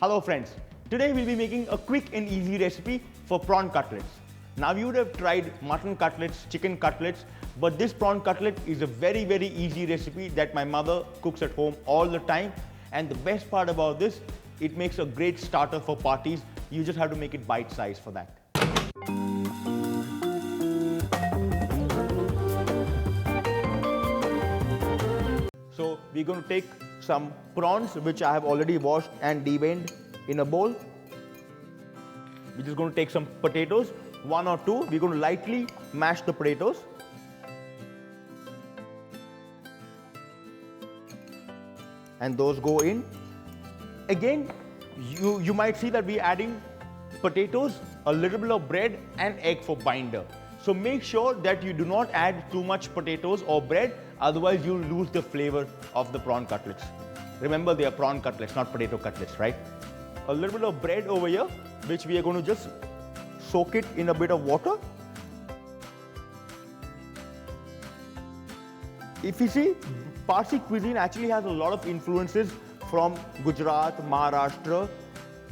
Hello friends, today we'll be making a quick and easy recipe for prawn cutlets. Now you would have tried mutton cutlets, chicken cutlets, but this prawn cutlet is a very easy recipe that my mother cooks at home all the time. And the best part about this, it makes a great starter for parties. You just have to make it bite-sized for that. So we're going to take some prawns which I have already washed and deveined in a bowl. We're just going to take some potatoes, 1 or 2. We're going to lightly mash the potatoes. And those go in. Again, you might see that we're adding potatoes, a little bit of bread and egg for binder. So make sure that you do not add too much potatoes or bread, otherwise you'll lose the flavor of the prawn cutlets. Remember, they are prawn cutlets, not potato cutlets, right? A little bit of bread over here, which we are going to just soak it in a bit of water. If you see, Parsi cuisine actually has a lot of influences from Gujarat, Maharashtra,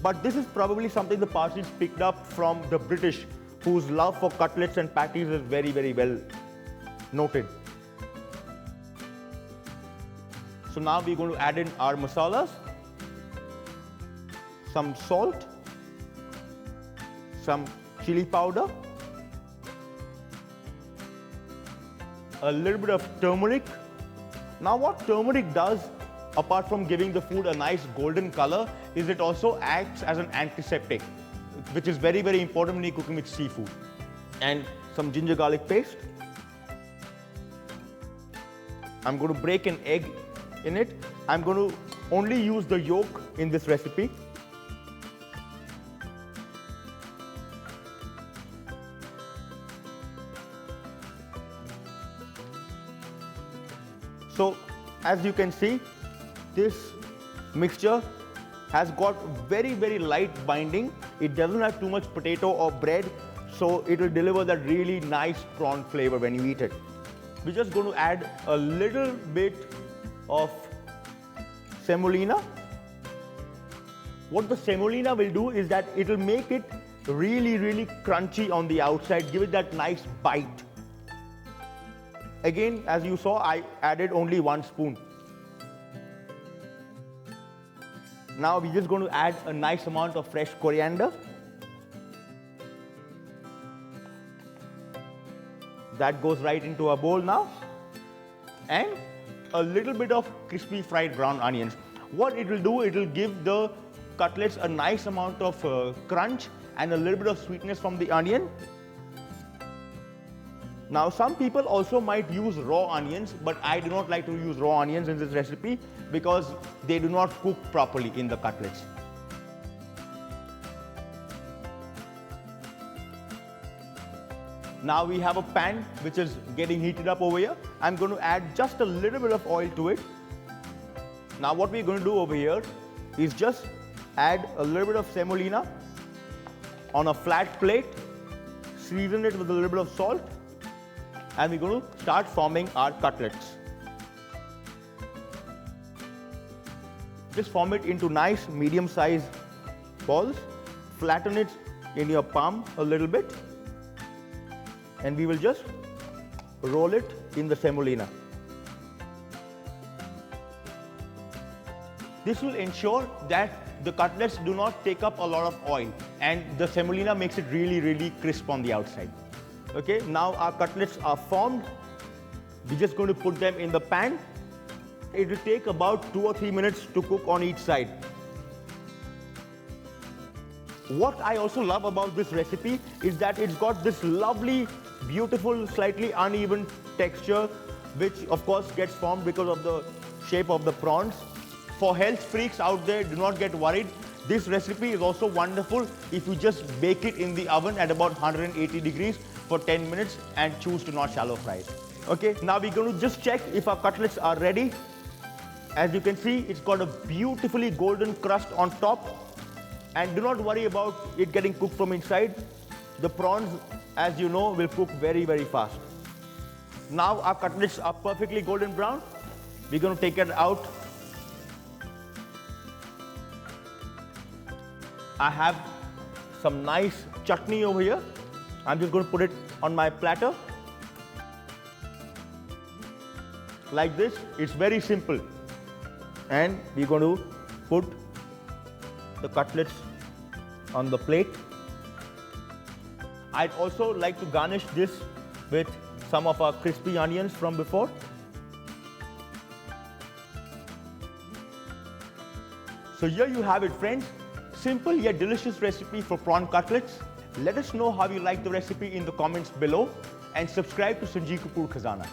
but this is probably something the Parsis picked up from the British, whose love for cutlets and patties is very well noted. So now we're going to add in our masalas, some salt, some chili powder, a little bit of turmeric. Now what turmeric does, apart from giving the food a nice golden color, is it also acts as an antiseptic, which is very important when you're cooking with seafood. And some ginger garlic paste. I'm going to break an egg in it. I'm going to only use the yolk in this recipe. So as you can see, this mixture has got very light binding. It doesn't have too much potato or bread, so it will deliver that really nice prawn flavor when you eat it. We're just going to add a little bit of semolina. What the semolina will do is that it will make it really crunchy on the outside, give it that nice bite. Again, as you saw, I added only 1 spoon. Now we're just going to add a nice amount of fresh coriander. That goes right into our bowl now. And a little bit of crispy fried brown onions. What it will do, it will give the cutlets a nice amount of crunch and a little bit of sweetness from the onion. Now some people also might use raw onions, but I do not like to use raw onions in this recipe because they do not cook properly in the cutlets. Now we have a pan which is getting heated up over here. I'm going to add just a little bit of oil to it. Now what we're going to do over here is just add a little bit of semolina on a flat plate, season it with a little bit of salt, and we're going to start forming our cutlets. Just form it into nice medium-sized balls. Flatten it in your palm a little bit. And we will just roll it in the semolina. This will ensure that the cutlets do not take up a lot of oil, and the semolina makes it really crisp on the outside. Okay, now our cutlets are formed. We're just going to put them in the pan. It will take about 2 or 3 minutes to cook on each side. What I also love about this recipe is that it's got this lovely, beautiful, slightly uneven texture, which of course gets formed because of the shape of the prawns. For health freaks out there, do not get worried. This recipe is also wonderful if you just bake it in the oven at about 180 degrees for 10 minutes and choose to not shallow fry it. Okay, now we're going to just check if our cutlets are ready. As you can see, it's got a beautifully golden crust on top. And do not worry about it getting cooked from inside. The prawns, as you know, will cook very fast. Now our cutlets are perfectly golden brown. We're going to take it out. I have some nice chutney over here. I'm just going to put it on my platter. Like this, it's very simple. And we're going to put the cutlets on the plate. I'd also like to garnish this with some of our crispy onions from before. So here you have it, friends. Simple yet delicious recipe for prawn cutlets. Let us know how you like the recipe in the comments below and subscribe to Sanjeev Kapoor Khazana.